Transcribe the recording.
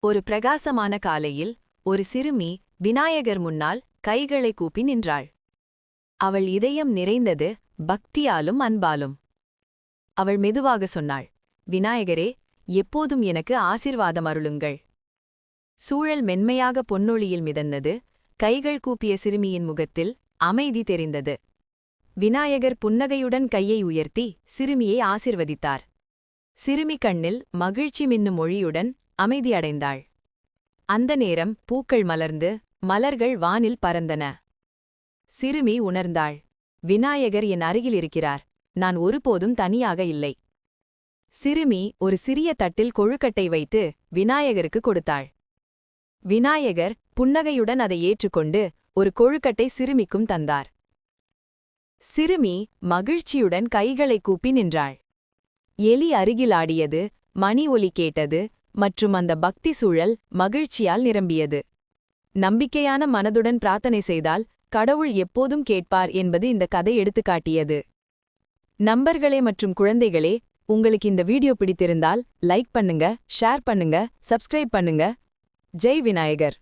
ஒரு பிரகாசமான காலையில் ஒரு சிறுமி விநாயகர் முன்னால் கைகளை கூப்பி நின்றாள். அவள் இதயம் நிறைந்தது பக்தியாலும் அன்பாலும். அவள் மெதுவாக சொன்னாள், விநாயகரே, எப்போதும் எனக்கு ஆசிர்வாதம் அருளுங்கள். சூழல் மென்மையாக பொன்னொளியில் மிதந்தது. கைகள் கூப்பிய சிறுமியின் முகத்தில் அமைதி தெரிந்தது. விநாயகர் புன்னகையுடன் கையை உயர்த்தி சிறுமியை ஆசிர்வதித்தார். சிறுமி கண்ணில் மகிழ்ச்சி மின்னும் மொழியுடன் அமைதியடைந்தாள். அந்த நேரம் பூக்கள் மலர்ந்து மலர்கள் வானில் பறந்தன. சிறுமி உணர்ந்தாள், விநாயகர் என் அருகில் இருக்கிறார், நான் ஒருபோதும் தனியாக இல்லை. சிறுமி ஒரு சிறிய தட்டில் கொழுக்கட்டை வைத்து விநாயகருக்கு கொடுத்தாள். விநாயகர் புன்னகையுடன் அதை ஏற்றுக்கொண்டு ஒரு கொழுக்கட்டை சிறுமிக்கும் தந்தார். சிறுமி மகிழ்ச்சியுடன் கைகளை கூப்பி நின்றாள். எலி அருகில் ஆடியது, மணி ஒலி கேட்டது மற்றும் அந்த பக்தி சூழல் மகிழ்ச்சியால் நிரம்பியது. நம்பிக்கையான மனதுடன் பிரார்த்தனை செய்தால் கடவுள் எப்போதும் கேட்பார் என்பது இந்த கதை எடுத்துக்காட்டியது. நண்பர்களே மற்றும் குழந்தைகளே, உங்களுக்கு இந்த வீடியோ பிடித்திருந்தால் லைக் பண்ணுங்க, ஷேர் பண்ணுங்க, சப்ஸ்கிரைப் பண்ணுங்க. ஜெய் விநாயகர்.